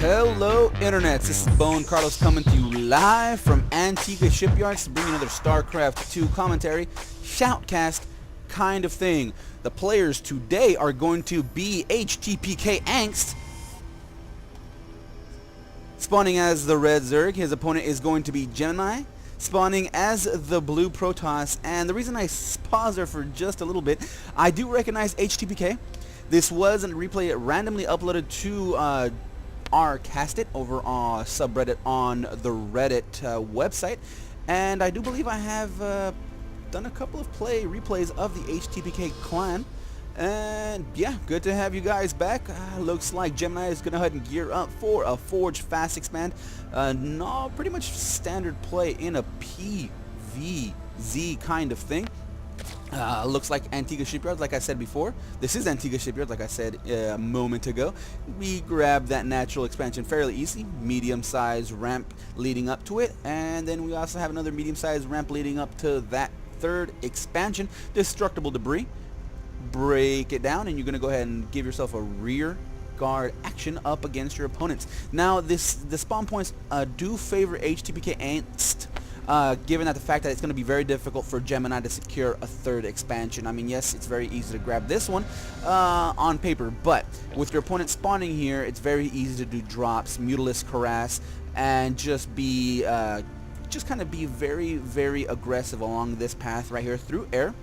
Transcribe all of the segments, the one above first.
Hello Internets, this is BoneCarlos coming to you live from Antigua Shipyards to bring you another StarCraft 2 commentary, shoutcast kind of thing. The players today are going to be htpkANGST, spawning as the red Zerg. His opponent is going to be Gemini, spawning as the blue Protoss. And the reason I pause there for just a little bit, I do recognize htpk. This was a replay randomly uploaded to Cast It over on subreddit on the Reddit website, and I do believe I have done a couple of replays of the htpk clan. And yeah, good to have you guys back. Looks like Gemini is gonna go ahead and gear up for a Forge Fast Expand. No, pretty much standard play in a PVZ kind of thing. Looks like Antigua Shipyard, like I said before. This is Antigua Shipyard, like I said a moment ago. We grabbed that natural expansion fairly easy. Medium-sized ramp leading up to it. And then we also have another medium-sized ramp leading up to that third expansion. Destructible debris. Break it down, and you're going to go ahead and give yourself a rear guard action up against your opponents. Now, the spawn points do favor htpkANGST. Given that the fact that it's going to be very difficult for Gemini to secure a third expansion. I mean, yes, it's very easy to grab this one on paper, but with your opponent spawning here, it's very easy to do drops, Mutalisk Harass, and just kind of be very, very aggressive along this path right here through air.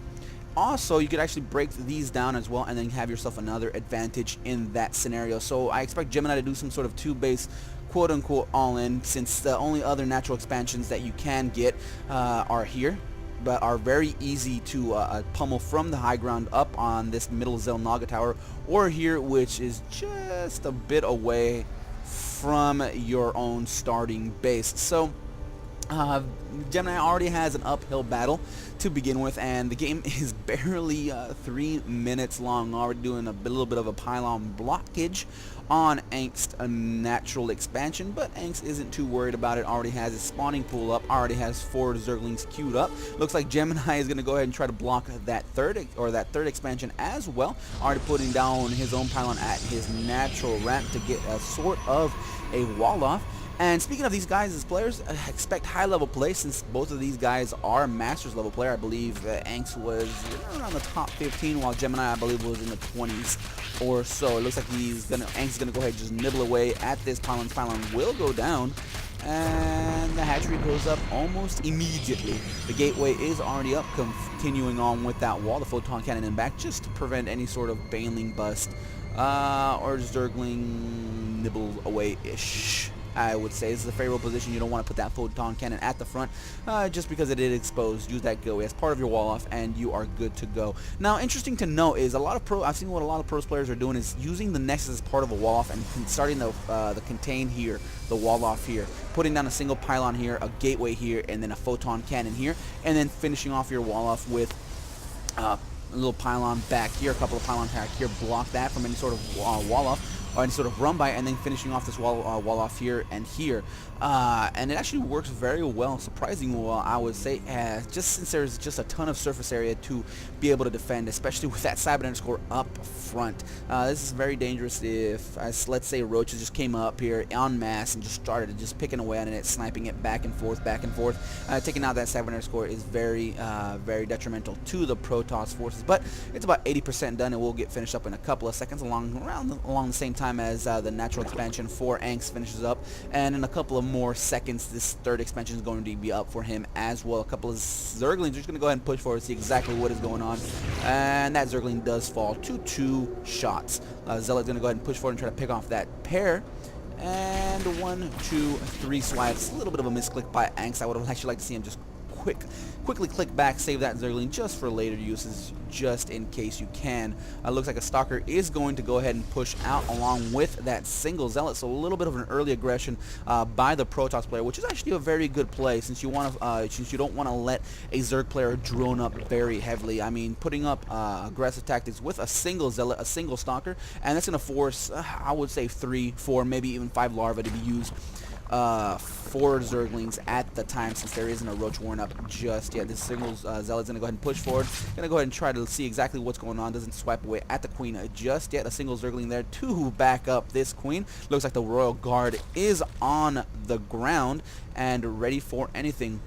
Also, you could actually break these down as well and then have yourself another advantage in that scenario. So I expect Gemini to do some sort of two-base quote-unquote all-in, since the only other natural expansions that you can get are here, but are very easy to pummel from the high ground up on this middle Zelnaga tower, or here, which is just a bit away from your own starting base. So Gemini already has an uphill battle to begin with, and the game is barely 3 minutes long. Already doing a little bit of a pylon blockage on ANGST, a natural expansion, but ANGST isn't too worried about it. Already has his spawning pool up, already has 4 Zerglings queued up. Looks like Gemini is going to go ahead and try to block that third expansion as well. Already putting down his own pylon at his natural ramp to get a sort of a wall off. And speaking of these guys as players, expect high-level play, since both of these guys are Masters level player. I believe ANGST was around the top 15, while Gemini, I believe, was in the 20s or so. It looks like ANGST is gonna go ahead and just nibble away at this pylon. Pylon will go down, and the hatchery goes up almost immediately. The gateway is already up, continuing on with that wall. The photon cannon in back, just to prevent any sort of baneling bust or Zergling nibble away-ish. I would say this is a favorable position. You don't want to put that photon cannon at the front just because it is exposed. Use that gateway as part of your wall off, and you are good to go. Now, interesting to note is I've seen what a lot of pros players are doing is using the Nexus as part of a wall off and starting the contain here, the wall off here, putting down a single pylon here, a gateway here, and then a photon cannon here, and then finishing off your wall off with a little pylon back here, a couple of pylons back here, block that from any sort of wall off or any sort of run by, and then finishing off this wall off here and here. And it actually works very well, surprisingly well, I would say, just since there's just a ton of surface area to be able to defend, especially with that cyber underscore up front. This is very dangerous if, let's say, roaches just came up here en masse and just started just picking away at it, sniping it back and forth, taking out that cyber underscore is very, very detrimental to the Protoss forces. But it's about 80% done, and we'll get finished up in a couple of seconds along the same time as the natural expansion for ANGST finishes up, and in a couple of more seconds this third expansion is going to be up for him as well. A couple of Zerglings are just going to go ahead and push forward, see exactly what is going on, and that Zergling does fall to 2 shots. Zealot's going to go ahead and push forward and try to pick off that pair, and 1, 2, 3 swipes. A little bit of a misclick by ANGST. I would actually like to see him just quickly click back, save that Zergling just for later uses, just in case you can. Looks like a Stalker is going to go ahead and push out along with that single Zealot, so a little bit of an early aggression by the Protoss player, which is actually a very good play, since you don't want to let a Zerg player drone up very heavily. I mean, putting up aggressive tactics with a single Zealot, a single Stalker, and that's going to force, I would say, 3, 4, maybe even 5 larvae to be used 4 Zerglings at the time, since there isn't a Roach worn up just yet. This single Zealot's going to go ahead and push forward. Going to go ahead and try to see exactly what's going on. Doesn't swipe away at the Queen just yet. A single Zergling there to back up this Queen. Looks like the Royal Guard is on the ground and ready for anything.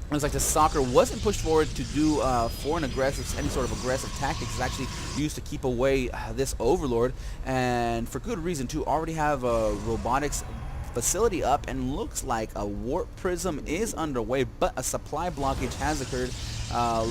Looks like the Soccer wasn't pushed forward to do for an aggressive, any sort of aggressive tactics. It's actually used to keep away this Overlord, and for good reason too. Already have a robotics facility up, and looks like a warp prism is underway, but a supply blockage has occurred.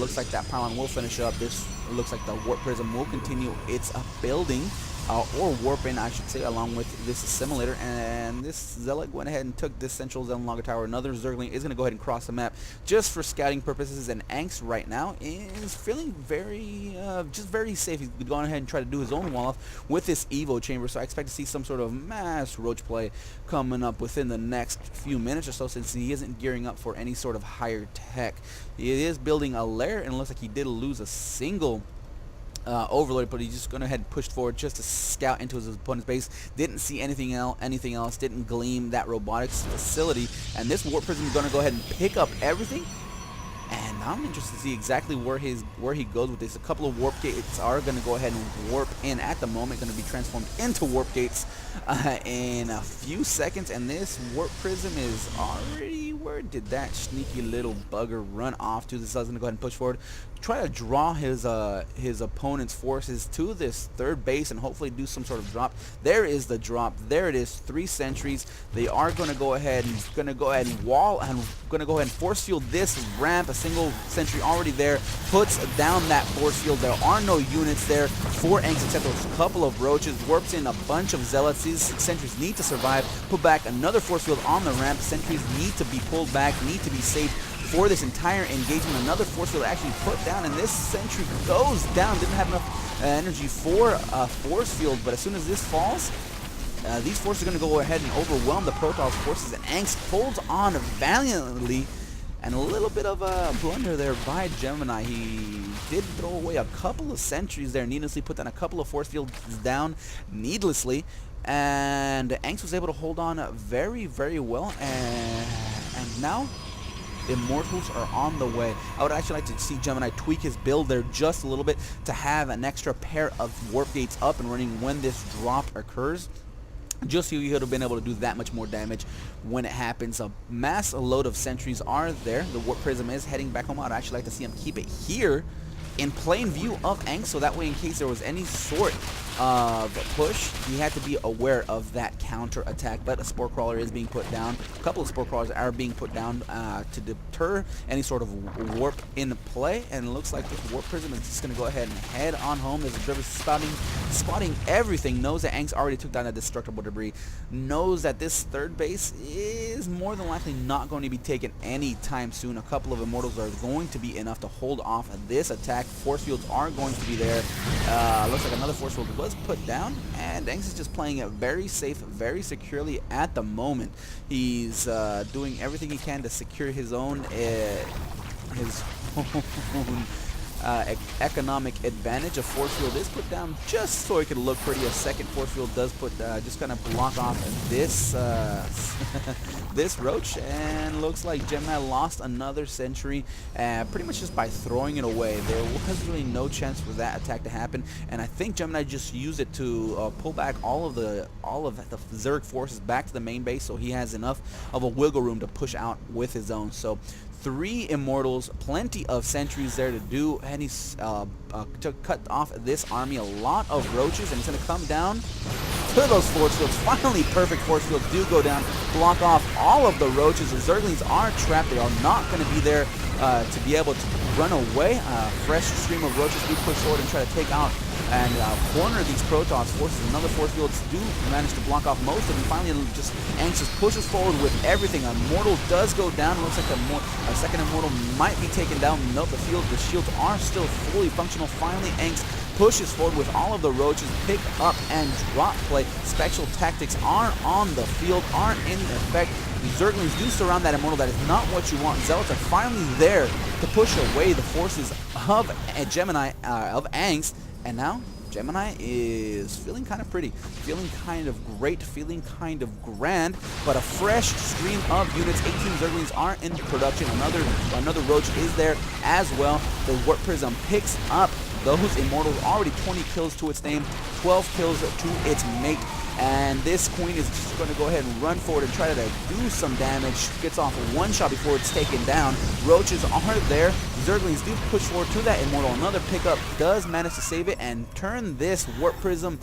Looks like that pylon will finish up. This looks like the warp prism will continue its building. Or warping, I should say, along with this assimilator. And this Zealot went ahead and took this central Zenlogger tower. Another Zergling is going to go ahead and cross the map just for scouting purposes. And Angst right now is feeling very, just very safe. He's gone ahead and tried to do his own wall off with this Evo chamber. So I expect to see some sort of mass Roach play coming up within the next few minutes or so, since he isn't gearing up for any sort of higher tech. He is building a lair, and it looks like he did lose a single Overlord, but he just went ahead and pushed forward just to scout into his opponent's base. Didn't see anything else. Didn't gleam that robotics facility. And this warp prism is going to go ahead and pick up everything. And I'm interested to see exactly where he goes with this. A couple of warp gates are going to go ahead and warp in at the moment. Going to be transformed into warp gates in a few seconds. And this warp prism is already, where did that sneaky little bugger run off to? This is going to go ahead and push forward. Try to draw his opponent's forces to this third base and hopefully do some sort of drop. There is the drop. There it is. 3 sentries. They are going to go ahead and wall and going to go ahead and force field this ramp. A single sentry already there puts down that force field. There are no units there for Angst except those couple of roaches. Warps in a bunch of zealots. These sentries need to survive. Put back another force field on the ramp. Sentries need to be pulled back. Need to be saved for this entire engagement. Another force field actually put down, and this sentry goes down. Didn't have enough energy for a force field, but as soon as this falls, these forces are going to go ahead and overwhelm the Protoss forces, and Angst holds on valiantly. And a little bit of a blunder there by Gemini. He did throw away a couple of sentries there needlessly, put down a couple of force fields down needlessly, and Angst was able to hold on very, very well. And now Immortals are on the way. I would actually like to see Gemini tweak his build there just a little bit to have an extra pair of warp gates up and running when this drop occurs, just so he would have been able to do that much more damage when it happens. A mass load of sentries are there. The warp prism is heading back home. I'd actually like to see him keep it here in plain view of Angst, so that way in case there was any sort of push, he had to be aware of that counter attack. But a Spore Crawler is being put down. A couple of Spore Crawlers are being put down to deter any sort of warp in play, and it looks like this warp prism is just going to go ahead and head on home. There's observers spotting everything, knows that Angst already took down that destructible debris, knows that this third base is more than likely not going to be taken anytime soon. A couple of Immortals are going to be enough to hold off this attack. Force fields are going to be there. Looks like another force field was put down, and Angst is just playing it very safe, very securely at the moment. He's doing everything he can to secure his own economic advantage. A force field is put down just so it could look pretty. A second force field does put just kind of block off this this roach, and looks like Gemini lost another sentry pretty much just by throwing it away. There was really no chance for that attack to happen, and I think Gemini just used it to pull back all of the Zerg forces back to the main base, so he has enough of a wiggle room to push out with his own. So 3 Immortals, plenty of sentries there to do, and he's to cut off this army. A lot of roaches, and it's going to come down to those force fields. Finally, perfect force fields do go down, block off all of the roaches. The Zerglings are trapped. They are not going to be there to be able to run away. Fresh stream of roaches do push forward and try to take out and corner these Protoss forces. Another force fields do manage to block off most of them. Finally, just Angst pushes forward with everything. A Immortal does go down. Looks like a second Immortal might be taken down. Nope, the shields are still fully functional. Finally, Angst pushes forward with all of the roaches. Pick up and drop play. Special tactics are on the field, aren't in effect. The Zerglings do surround that Immortal. That is not what you want. Zealots are finally there to push away the forces of Gemini, of Angst. And now, Gemini is feeling kind of pretty, feeling kind of great, feeling kind of grand, but a fresh stream of units. 18 Zerglings are in production. Another Roach is there as well. The Warp Prism picks up those Immortals. Already 20 kills to its name, 12 kills to its mate. And this Queen is just going to go ahead and run forward and try to do some damage. Gets off one shot before it's taken down. Roaches are there. Zerglings do push forward to that Immortal. Another pickup does manage to save it and turn this Warp Prism,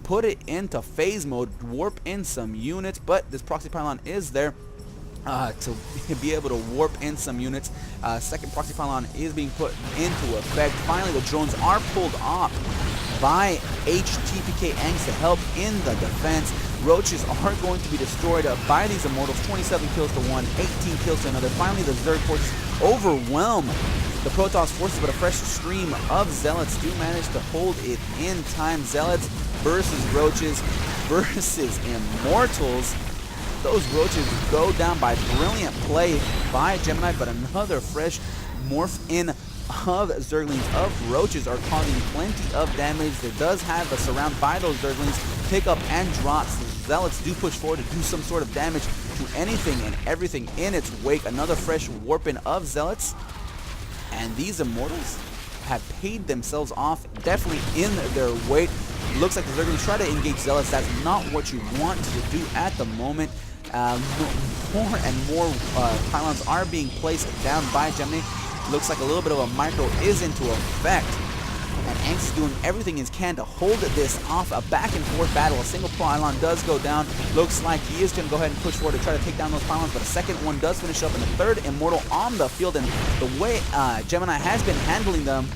put it into phase mode, warp in some units. But this Proxy Pylon is there to be able to warp in some units. Second Proxy Pylon is being put into effect. Finally, the drones are pulled off by htpkANGST to help in the defense. Roaches are going to be destroyed by these Immortals. 27 kills to one, 18 kills to another. Finally, the Zerg forces overwhelm the Protoss forces, but a fresh stream of Zealots do manage to hold it in time. Zealots versus Roaches versus Immortals. Those Roaches go down by brilliant play by Gemini, but another fresh morph in of Zerglings of Roaches are causing plenty of damage. There does have a surround by those Zerglings. Pick up and drops. The Zealots do push forward to do some sort of damage to anything and everything in its wake. Another fresh warping of Zealots. And these Immortals have paid themselves off, definitely in their weight. Looks like the Zerglings try to engage Zealots. That's not what you want to do at the moment. More and more pylons are being placed down by Gemini. Looks like a little bit of a micro is into effect. And ANGST is doing everything he can to hold this off. A back and forth battle. A single pylon does go down. Looks like he is going to go ahead and push forward to try to take down those pylons, but a second one does finish up, and the third Immortal on the field. And the way Gemini has been handling them,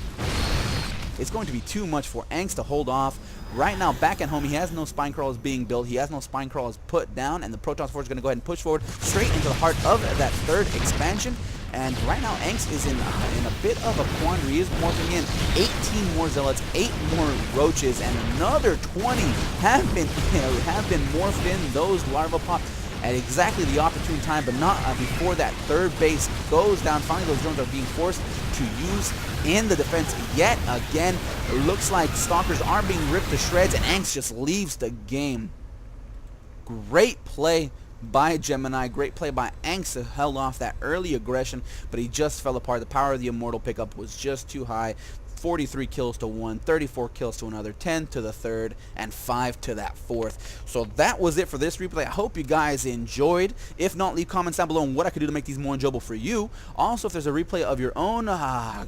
it's going to be too much for ANGST to hold off. Right now, back at home, he has no spine crawlers being built. He has no spine crawlers put down, and the Protoss force is going to go ahead and push forward straight into the heart of that third expansion. And right now, ANGST is in a bit of a quandary. He is morphing in 18 more Zealots, 8 more Roaches, and another 20 have been morphed in. Those larva pop at exactly the opportune time, but not before that third base goes down. Finally, those drones are being forced to use in the defense yet again. It looks like Stalkers are being ripped to shreds, and ANGST just leaves the game. Great play by Gemini, great play by ANGST, held off that early aggression, but he just fell apart. The power of the Immortal pickup was just too high. 43 kills to one, 34 kills to another, 10 to the third, and 5 to that fourth. So that was it for this replay. I hope you guys enjoyed. If not, leave comments down below on what I could do to make these more enjoyable for you. Also, if there's a replay of your own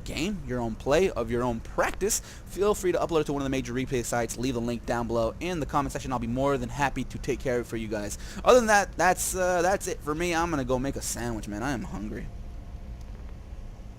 game, your own play, of your own practice, feel free to upload it to one of the major replay sites. Leave the link down below in the comment section. I'll be more than happy to take care of it for you guys. Other than that, that's it for me. I'm going to go make a sandwich, man. I am hungry.